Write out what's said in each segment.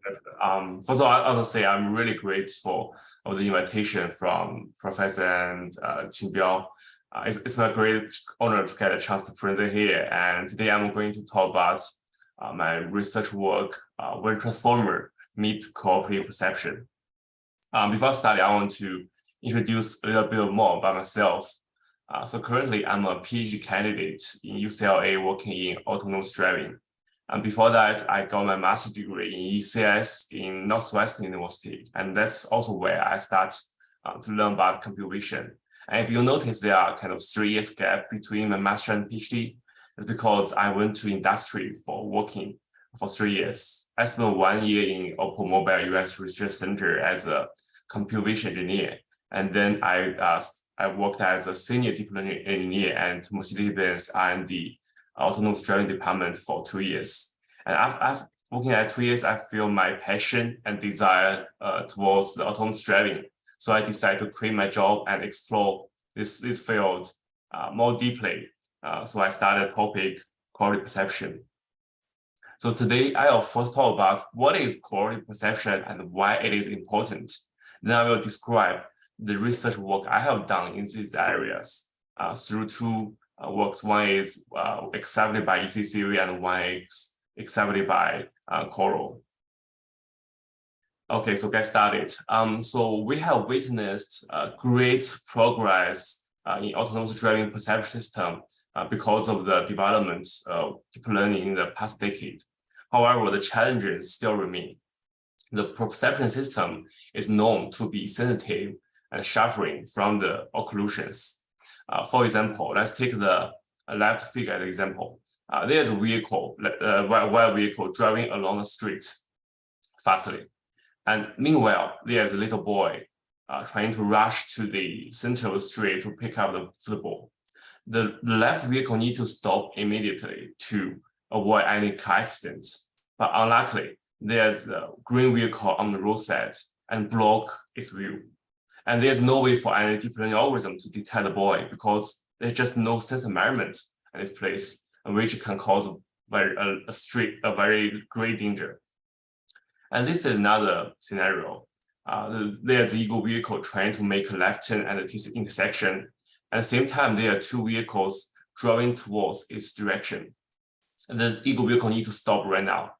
First of all, I want to say I'm really grateful of the invitation from Professor and Qin Biao. It's my great honor to get a chance to present here. And today I'm going to talk about my research work, when transformer meet cooperative perception. Before starting, I want to introduce a little bit more about myself. So currently, I'm a PhD candidate in UCLA working in autonomous driving. And before that, I got my master's degree in ECS in Northwestern University. And that's also where I start to learn about computer vision. And if you notice, there are kind of 3 years gap between my master and PhD. It's because I went to industry for working for 3 years. I spent 1 year in Automobile US Research Center as a computer vision engineer. And then I worked as a senior deep learning engineer and Mercedes-Benz R&D autonomous driving department for 2 years. And after working at 2 years, I feel my passion and desire towards the autonomous driving. So I decided to quit my job and explore this field more deeply. So I started a topic, cooperative perception. So today I will first talk about what is cooperative perception and why it is important. Then I will describe the research work I have done in these areas through 2 works. One is accepted by ECCV and one is accepted by Coral. Okay, so get started. So we have witnessed great progress in autonomous driving perception system because of the development of deep learning in the past decade. However, the challenges still remain. The perception system is known to be sensitive and suffering from the occlusions. For example, let's take the left figure as an example. There's a vehicle, while vehicle driving along the street fastly. And meanwhile, there's a little boy trying to rush to the center of the street to pick up the football. The left vehicle needs to stop immediately to avoid any car accidents. But unluckily, there's a green vehicle on the roadside and block its view. And there's no way for any deep learning algorithm to detect the boy because there's just no sense environment in this place, which can cause a very great danger. And this is another scenario. There's an ego vehicle trying to make a left turn at this intersection. At the same time, there are 2 vehicles driving towards its direction. And the ego vehicle needs to stop right now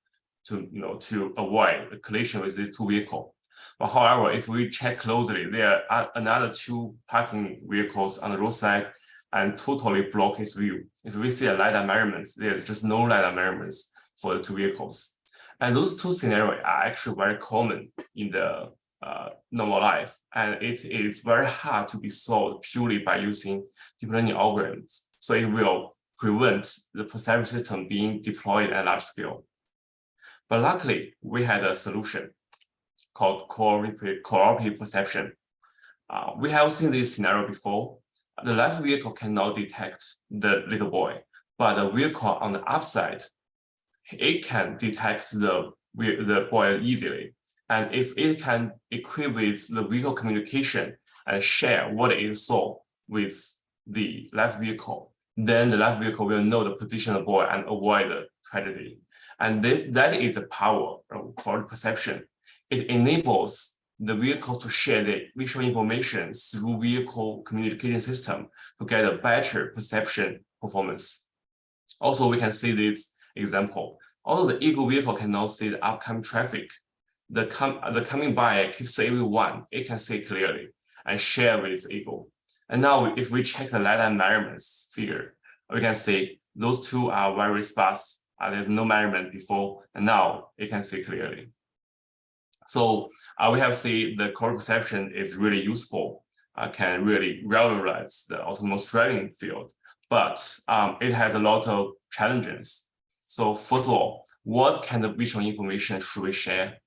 to avoid a collision with these 2 vehicles. But however, if we check closely, there are another 2 parking vehicles on the roadside and totally block its view. If we see a LiDAR measurement, there's just no LiDAR measurements for the 2 vehicles. And those 2 scenarios are actually very common in the normal life. And it is very hard to be solved purely by using deep learning algorithms. So it will prevent the perception system being deployed at large scale. But luckily, we had a solution called cooperative perception. We have seen this scenario before. The left vehicle cannot detect the little boy, but the vehicle on the upside, it can detect the boy easily. And if it can equip with the vehicle communication and share what it saw with the left vehicle, then the left vehicle will know the position of the boy and avoid the tragedy. And that is the power of cooperative perception. It enables the vehicle to share the visual information through vehicle communication system to get a better perception performance. Also, we can see this example. Although the ego vehicle cannot see the upcoming traffic, the coming by keeps everyone, it can see clearly and share with its ego. And now if we check the LiDAR measurements figure, we can see those 2 are very sparse. There's no measurement before, and now it can see clearly. So we have seen the cooperative perception is really useful, can really revolutionize the autonomous driving field, but it has a lot of challenges. So first of all, what kind of visual information should we share?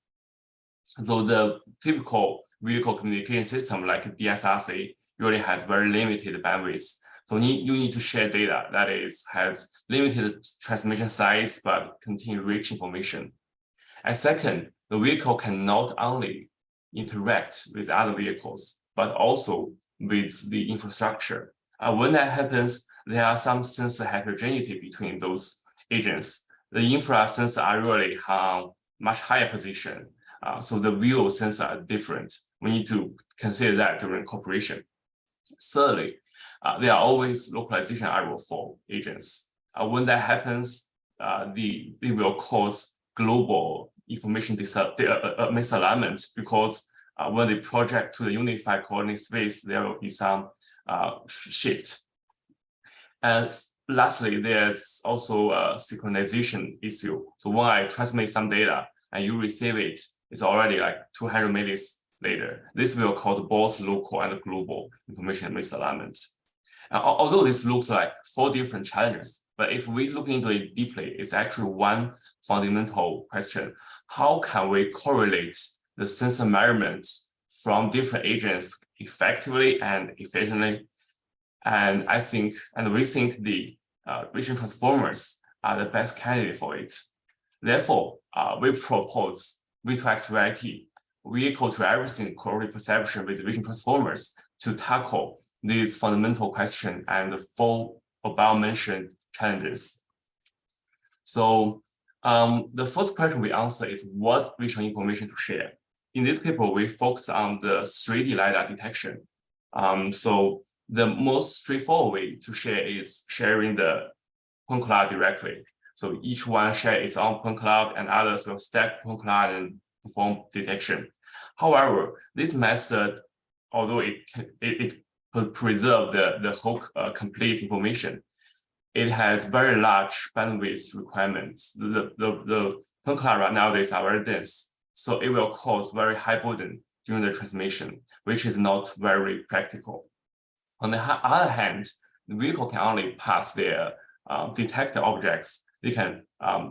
So the typical vehicle communication system like DSRC really has very limited bandwidth. So you need to share data that has limited transmission size but contain rich information. And second, the vehicle can not only interact with other vehicles, but also with the infrastructure. When that happens, there are some sensor heterogeneity between those agents. The infra sensors are really on much higher position. So the view of sensor are different. We need to consider that during cooperation. Thirdly, there are always localization error for agents. When that happens, they will cause global information misalignment, because when they project to the unified coordinate space, there will be some shift. And lastly, there's also a synchronization issue. So when I transmit some data and you receive it, it's already like 200 minutes later. This will cause both local and global information misalignment. Although this looks like 4 different challenges, but if we look into it deeply, it's actually one fundamental question. How can we correlate the sensor measurement from different agents effectively and efficiently? And we think the Runsheng transformers are the best candidate for it. Therefore, we propose V2X vehicle to everything cooperative perception with Runsheng transformers to tackle these fundamental questions and the 4 above-mentioned challenges. So the first question we answer is what visual information to share. In this paper, we focus on the 3D LiDAR detection. So the most straightforward way to share is sharing the point cloud directly. So each one share its own point cloud, and others will stack point cloud and perform detection. However, this method, although it could preserve the whole complete information, it has very large bandwidth requirements. The point cloud nowadays are very dense, so it will cause very high burden during the transmission, which is not very practical. On the other hand, the vehicle can only pass their detect objects. They can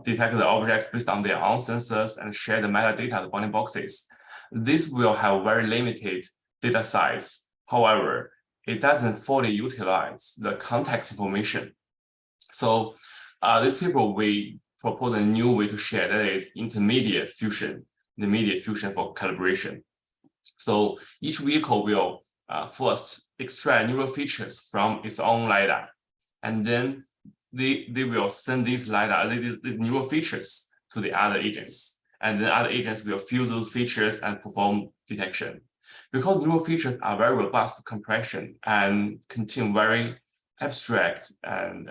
detect the objects based on their own sensors and share the metadata, the bounding boxes. This will have very limited data size. However, it doesn't fully utilize the context information. So this paper, we propose a new way to share, that is intermediate fusion for calibration. So each vehicle will first extract neural features from its own LiDAR, and then they will send these neural features to the other agents, and then other agents will fuse those features and perform detection. Because neural features are very robust to compression and contain very abstract and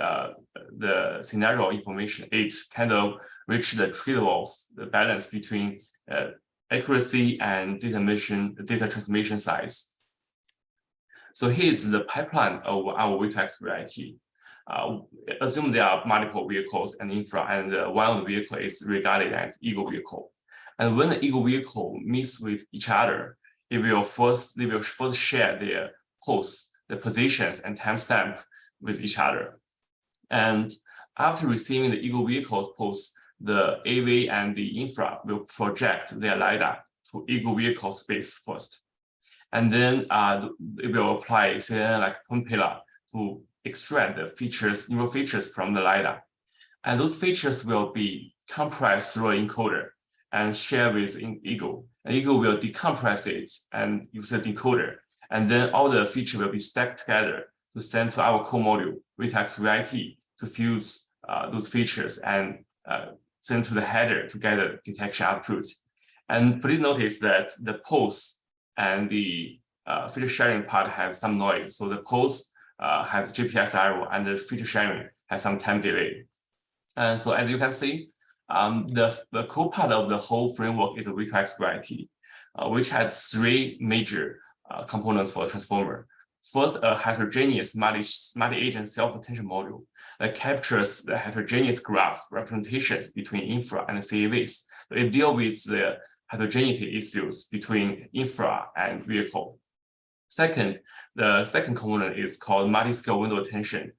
the scenario information, it kind of reach the trade-off, the balance between accuracy and data transmission size. So here's the pipeline of our V2X variety. Assume there are multiple vehicles and infra, and one of the vehicle is regarded as ego vehicle. And when the ego vehicle meets with each other, they will first share their pose, the positions and timestamp with each other. And after receiving the ego vehicle's pose, the AV and the infra will project their LiDAR to ego vehicle space first. And then it will apply CNN like Pompilla to extract the neural features from the LiDAR. And those features will be compressed through an encoder and shared with ego. And ego will decompress it and use a decoder. And then all the features will be stacked together to send to our core module, V2X to fuse those features and send to the header to get a detection output. And please notice that the pose and the feature sharing part has some noise. So the pose has GPS error and the feature sharing has some time delay. And so as you can see, the core part of the whole framework is a V2X, which has 3 major components for the transformer. First, a heterogeneous multi-agent self-attention module that captures the heterogeneous graph representations between infra and CAVs. So it deals with the heterogeneity issues between infra and vehicle. Second, the second component is called multi-scale window attention,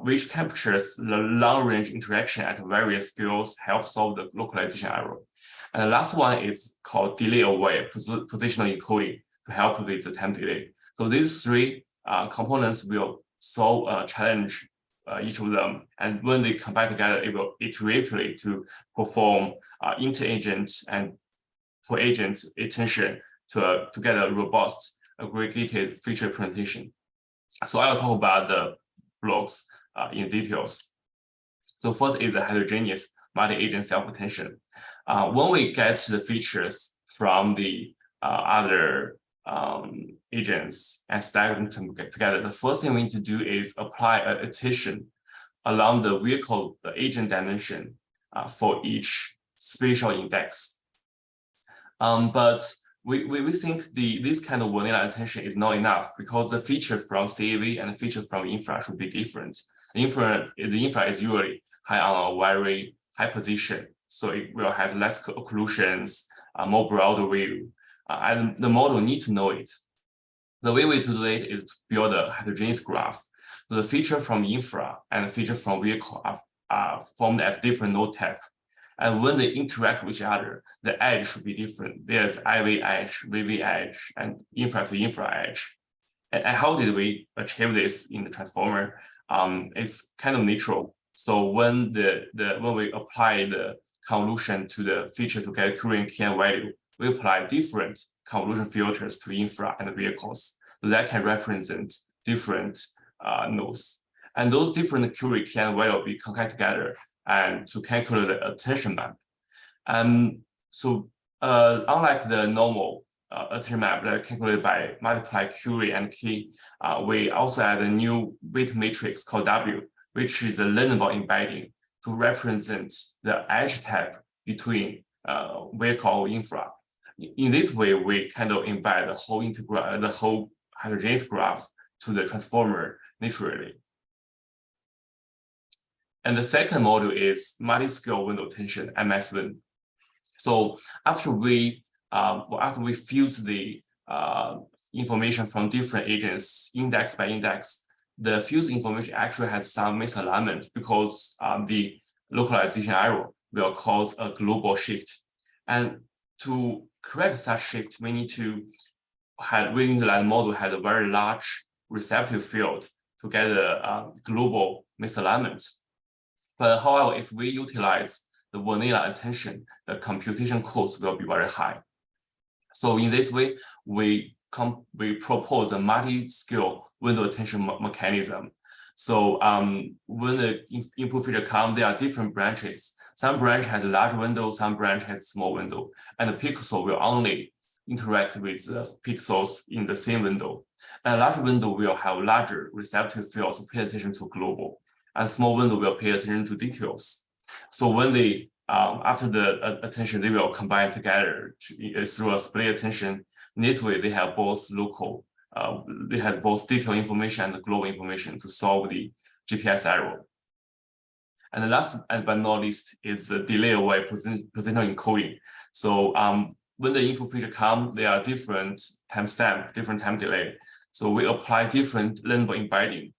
which captures the long-range interaction at various scales, help solve the localization error. And the last one is called delay-aware positional encoding to help with the time delay. So these 3 components will solve a challenge, each of them. And when they combine together, it will iteratively to perform inter-agent and per-agent attention to get a robust aggregated feature presentation. So I'll talk about the blocks in details. So first is a heterogeneous multi-agent self-attention. When we get the features from the other agents and stack them together, the first thing we need to do is apply an iteration along the vehicle, the agent dimension for each spatial index. But we think this kind of vanilla attention is not enough because the feature from CAV and the feature from infra should be different. The infra is usually high on a very high position, so it will have less occlusions, more broader view, and the model need to know it. The way we do it is to build a heterogeneous graph. The feature from infra and the feature from vehicle are formed as different node type. And when they interact with each other, the edge should be different. There's IV edge, VV edge, and infra to infra edge. And how did we achieve this in the transformer? It's kind of natural. So when we apply the convolution to the feature to get current key value, we apply different convolution filters to infra and vehicles. So that can represent different nodes. And those different current key value will be concatenated together and to calculate the attention map. So unlike the normal attention map that calculated by multiply query and key, we also add a new weight matrix called W, which is a learnable embedding to represent the edge type between vehicle infra. In this way, we kind of embed the whole heterogeneous graph to the transformer naturally. And the second model is multi-scale window attention, MSWIN. So after we fuse the information from different agents, index by index, the fused information actually has some misalignment because the localization error will cause a global shift. And to correct such shift, we need to have within the model had a very large receptive field to get a global misalignment. But however, if we utilize the vanilla attention, the computation cost will be very high. So in this way, we propose a multi-scale window attention mechanism. So when the input feature comes, there are different branches. Some branch has a large window, some branch has a small window, and the pixel will only interact with the pixels in the same window. And a large window will have larger receptive fields to pay attention to global, and small window will pay attention to details. So when they after the attention, they will combine together through a split attention. In this way, they have both local, they have both detailed information and global information to solve the GPS error. And the last but not least is the delay away positional encoding. So when the input feature comes, there are different timestamp, different time delay. So we apply different learnable embedding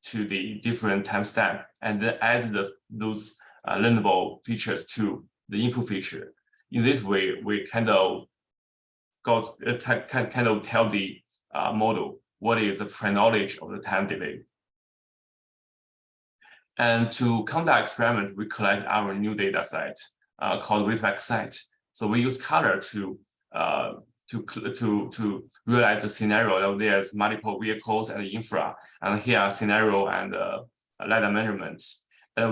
to the different timestamp and then add those learnable features to the input feature. In this way, we kind of tell the model what is the pre-knowledge of the time delay. And to conduct experiment, we collect our new data set called Wayback set. So we use color to realize the scenario that there's multiple vehicles and infra, and here are scenario and LiDAR measurement.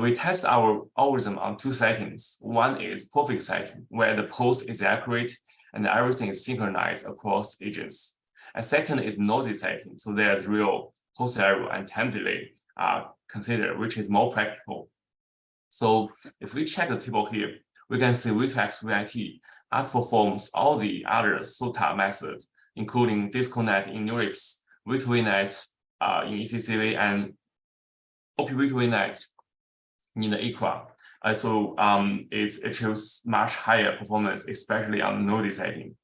We test our algorithm on two settings. One is perfect setting, where the pose is accurate and everything is synchronized across agents. And second is noisy setting, so there's real pose error and time delay considered, which is more practical. So if we check the table here, we can see V2X outperforms all the other SOTA methods, including disconnect in NeurIPS, V2VNet in ECCV, and OPV2VNet in the ICRA. So it achieves much higher performance, especially on the noisy setting.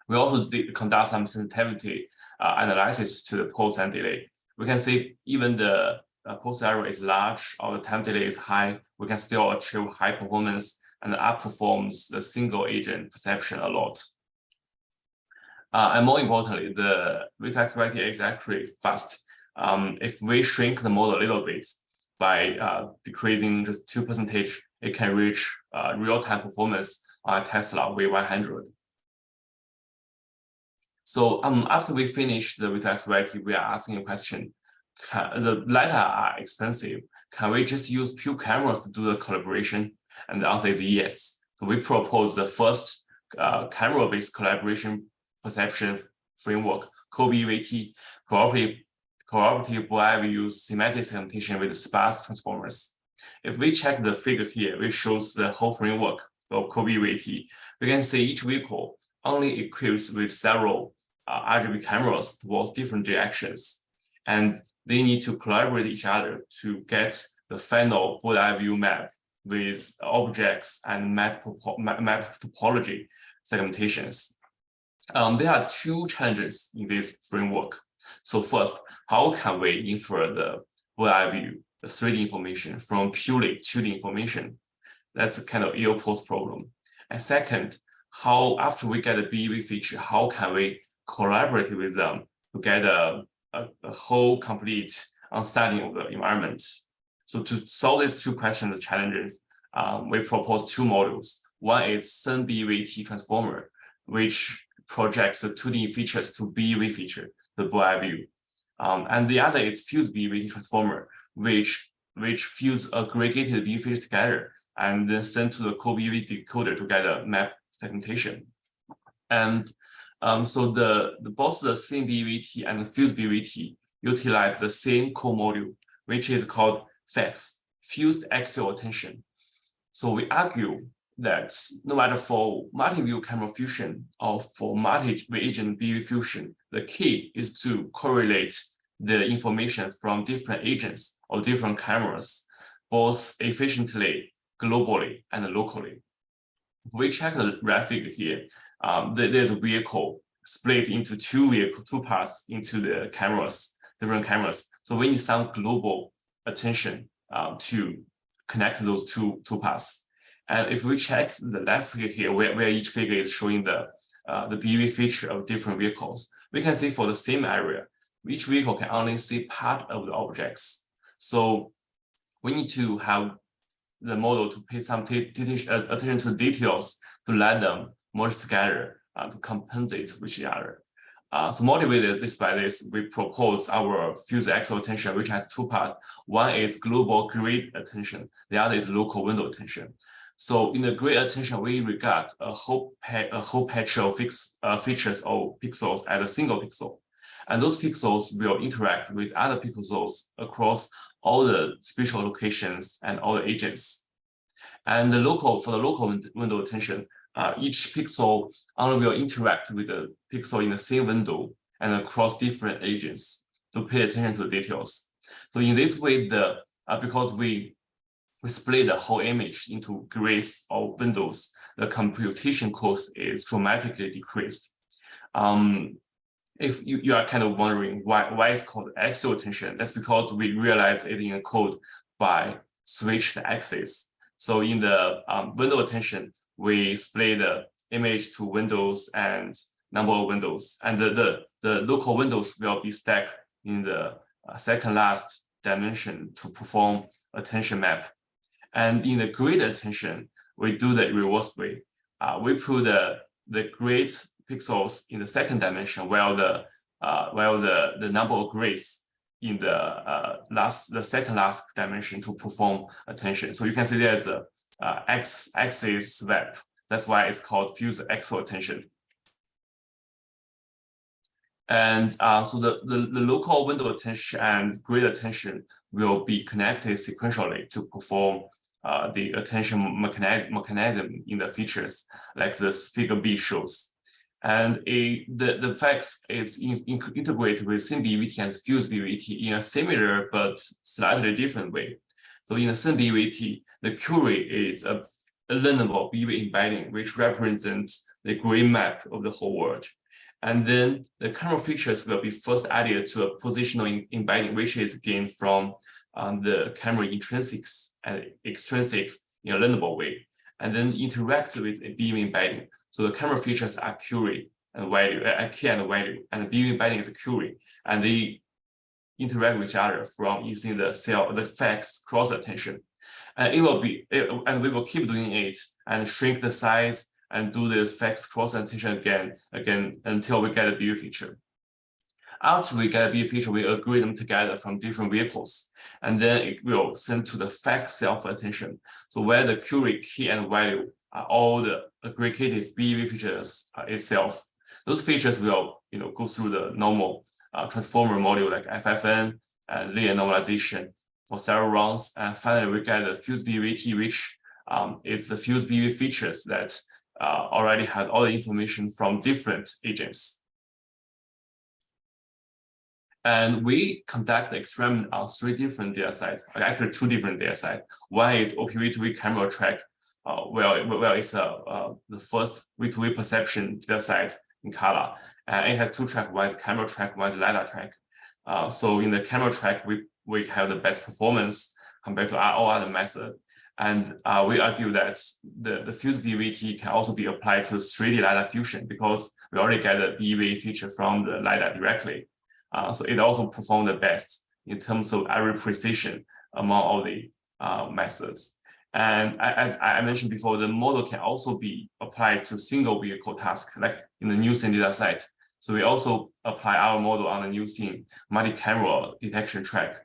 We also did conduct some sensitivity analysis to the pose and delay. We can see even the pose error is large or the time delay is high, we can still achieve high performance and outperforms the single agent perception a lot. And more importantly, the V2X is actually fast. If we shrink the model a little bit by decreasing just 2%, it can reach real-time performance on a Tesla V100. So after we finish the V2X, we are asking a question. The LiDAR are expensive. can we just use pure cameras to do the collaboration? And the answer is yes. So we propose the first camera-based collaboration perception framework, CoBEVT, cooperative use semantic segmentation with sparse transformers. If we check the figure here, which shows the whole framework of CoBEVT, we can see each vehicle only equips with several RGB cameras towards different directions, and they need to collaborate with each other to get the final bird's eye view map with objects and map topology segmentations. There are two challenges in this framework. So first, how can we infer the bird's eye view, the 3D information from purely 2D information? That's a kind of ill-posed problem. And second, how after we get a BEV feature, how can we collaborate with them to get a whole complete understanding of the environment? So to solve these two questions, challenges, we propose two models. One is CoBEVT transformer, which projects the 2D features to BEV feature, the bird's eye view. And the other is fused BEVT transformer, which fuse aggregated BEV features together and then sent to the CoBEVT decoder to get a map segmentation. And so both the CoBEVT and the fused BEVT utilize the same core module, which is called FAX, fused axial attention. So we argue that no matter for multi-view camera fusion or for multi-agent BEV fusion, the key is to correlate the information from different agents or different cameras, both efficiently, globally, and locally. If we check the graphic here, there's a vehicle split into two parts into the cameras, different cameras. So we need some global attention to connect those two parts. And if we check the left figure here, where each figure is showing the BEV feature of different vehicles, we can see for the same area, each vehicle can only see part of the objects. So we need to have the model to pay some attention to details to let them merge together to compensate with each other. So motivated by this, we propose our fused axial attention, which has two parts. One is global grid attention, the other is local window attention. So in the grid attention, we regard a whole patch of features or pixels as a single pixel. And those pixels will interact with other pixels across all the spatial locations and all the agents. And for the local window attention, each pixel only will interact with the pixel in the same window and across different agents to pay attention to the details. So in this way, because we split the whole image into grids or windows, the computation cost is dramatically decreased. If you are kind of wondering why it's called axial attention, that's because we realize it in a code by switched axis. So in the window attention, we split the image to windows and number of windows, and the local windows will be stacked in the second last dimension to perform attention map. And in the grid attention, we do the reverse way. We put the grid pixels in the second dimension, while the number of grids in the second last dimension to perform attention. So you can see there's a x-axis swap. That's why it's called fused axial attention. And so the local window attention and grid attention will be connected sequentially to perform the attention mechanism in the features, like this figure B shows. And the facts is integrated with CoBEVT and fused BEVT in a similar but slightly different way. So in the CoBEVT, the query is a learnable BEV embedding, which represents the grid map of the whole world. And then the camera features will be first added to a positional embedding, which is gained from the camera intrinsics and extrinsics in a learnable way, and then interact with a BEV embedding. So the camera features are query and value, key and value, and the BEV embedding is a query, and they interact with each other from using the facts cross attention. And and we will keep doing it and shrink the size and do the facts cross attention again until we get a BEV feature. After we get a BEV feature, we agree them together from different vehicles, and then it will send to the fact self-attention. So where the query key and value are all the aggregated BEV features itself. Those features will go through the normal transformer module like FFN and linear normalization for several rounds. And finally, we get the fused BEVT, which is the fused BEV features that already had all the information from different agents. And we conduct the experiment on 3 different data sets, actually 2 different data sets. One is OP-V2V camera track, where it's the first V2V perception data set in color. And it has 2 tracks, one is camera track, one is LiDAR track. So in the camera track, we have the best performance compared to all other methods. And we argue that the fused BEVT can also be applied to 3D LiDAR fusion because we already get the BEV feature from the LiDAR directly. So it also performed the best in terms of error precision among all the methods. And as I mentioned before, the model can also be applied to single vehicle tasks, like in the new scene data set. So we also apply our model on the new scene multi-camera detection track,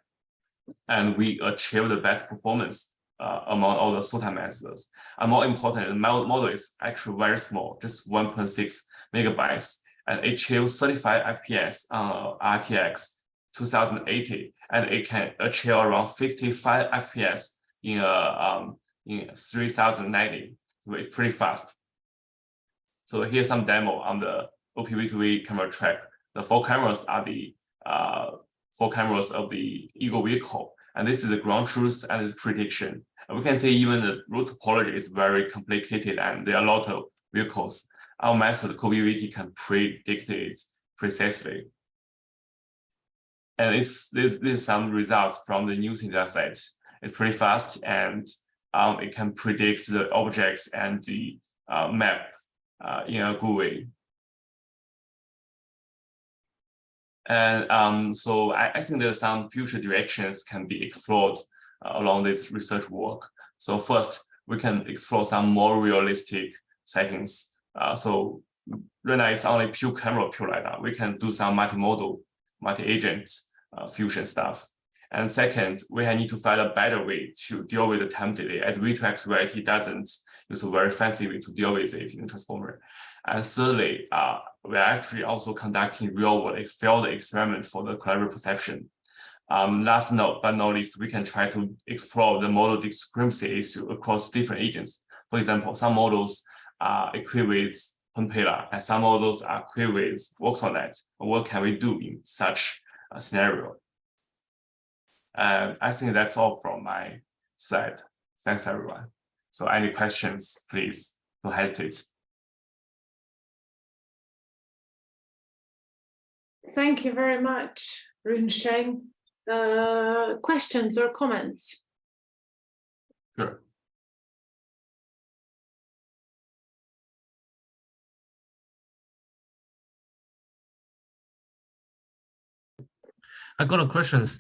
and we achieve the best performance among all the SOTA methods. And more important, the model is actually very small, just 1.6 megabytes, and it achieves 35 FPS on RTX 2080, and it can achieve around 55 FPS in 3090. So it's pretty fast. So here's some demo on the OP-V2V camera track. The 4 cameras are the 4 cameras of the Eagle vehicle, and this is the ground truth and its prediction. And we can see even the route topology is very complicated, and there are a lot of vehicles. Our method CoBEVT can predict it precisely. And this is some results from the new data set. It's pretty fast, and it can predict the objects and the map in a good way. And so I think there are some future directions can be explored along this research work. So first, we can explore some more realistic settings. So right now it's only pure camera, pure LiDAR. We can do some multimodal, multi-agent fusion stuff. And second, we need to find a better way to deal with the time delay, as V2X variety doesn't use a very fancy way to deal with it in the transformer. And thirdly, we are actually also conducting real-world field experiment for the collaborative perception. Last but not least, we can try to explore the model discrepancy issue across different agents. For example, some models are equipped with Pamela, and some models are equipped with Voxelnet. What can we do in such a scenario? And I think that's all from my side. Thanks, everyone. So any questions, please don't hesitate. Thank you very much, Runsheng. Questions or comments? Sure. I got a questions.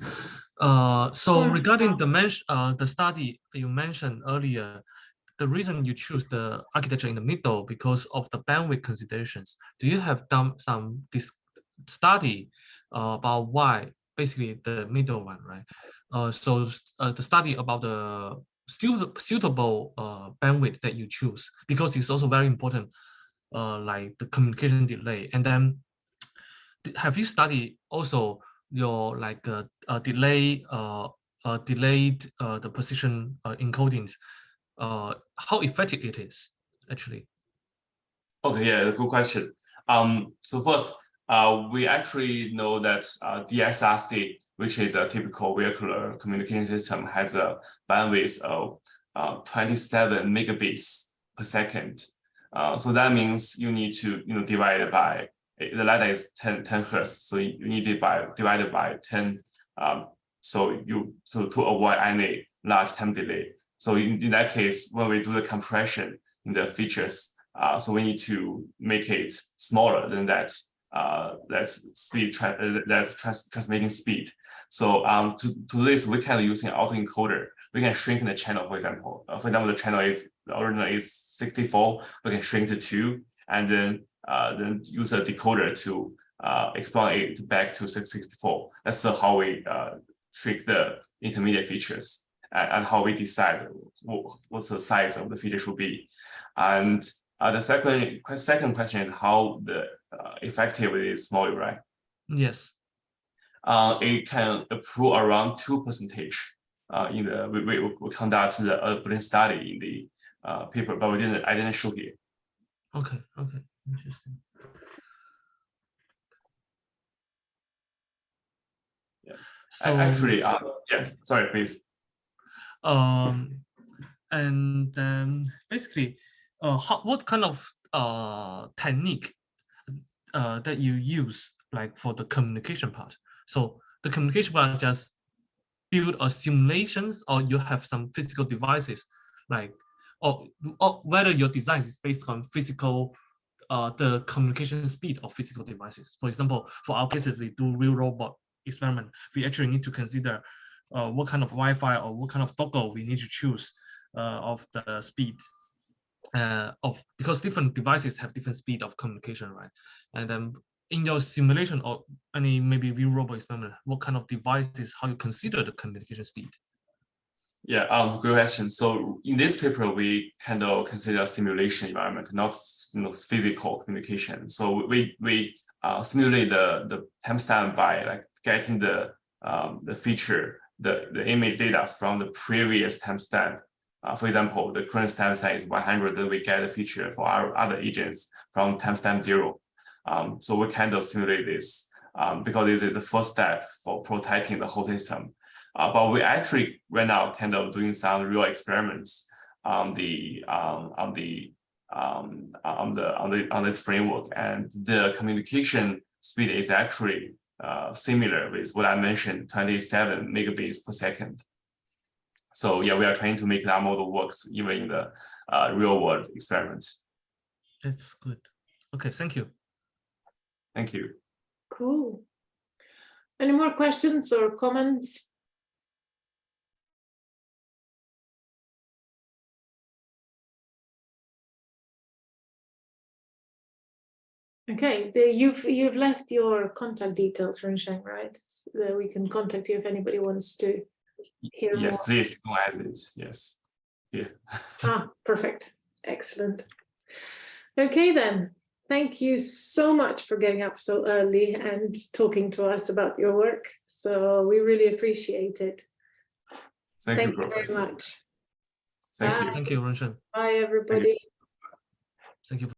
So regarding the study you mentioned earlier, the reason you choose the architecture in the middle because of the bandwidth considerations. Do you have done some study about why basically the middle one, right? So the study about the suitable bandwidth that you choose, because it's also very important, like the communication delay. And then have you studied also your like delayed the precision encodings, how effective it is actually? Okay, yeah, good question. So first, we actually know that DSRC, which is a typical vehicular communication system, has a bandwidth of 27 megabits per second. So that means you need to divide by, the LiDAR is 10 hertz, so you need to divide it by 10. So to avoid any large time delay. So in that case, when we do the compression in the features, so we need to make it smaller than that. Transmitting speed. So to this, we can use an autoencoder. We can shrink the channel, for example. The channel originally is 64. We can shrink to 2, and then use a decoder to expand it back to 64. That's how we trick the intermediate features and how we decide what the size of the feature should be. And the second question is how effective it is small, right? Yes. It can approve around 2%. In the we conduct the Boolean study in the paper, but I didn't show here. Okay. Interesting. Yeah. So actually, yes. Sorry, please. And then basically, what kind of technique that you use like for the communication part? So the communication part just build a simulations, or you have some physical devices, like or whether your design is based on physical the communication speed of physical devices. For example, for our cases, we do real robot experiment. We actually need to consider what kind of Wi-Fi or what kind of toggle we need to choose of the speed because different devices have different speed of communication, right? And then in your simulation or any maybe real robot experiment, what kind of devices, how you consider the communication speed? Yeah, good question. So in this paper, we kind of consider simulation environment, not physical communication. So we simulate the timestamp by like getting the feature, the image data from the previous timestamp. For example, the current timestamp is 100, then we get a feature for our other agents from timestamp 0. So we kind of simulate this because this is the first step for prototyping the whole system. But we actually right now kind of doing some real experiments on this framework, and the communication speed is actually similar with what I mentioned, 27 megabits per second. So yeah, we are trying to make that model works even in the real world experiments. That's good. Okay, thank you. Thank you. Cool. Any more questions or comments? Okay, you've left your contact details, Runsheng, right? So we can contact you if anybody wants to hear more. Yes, please go ahead. Yes. Yeah. Perfect. Excellent. Okay, then. Thank you so much for getting up so early and talking to us about your work. So we really appreciate it. Thank you, very Professor. much. Thank you. Thank you, Runsheng. Bye, everybody. Thank you.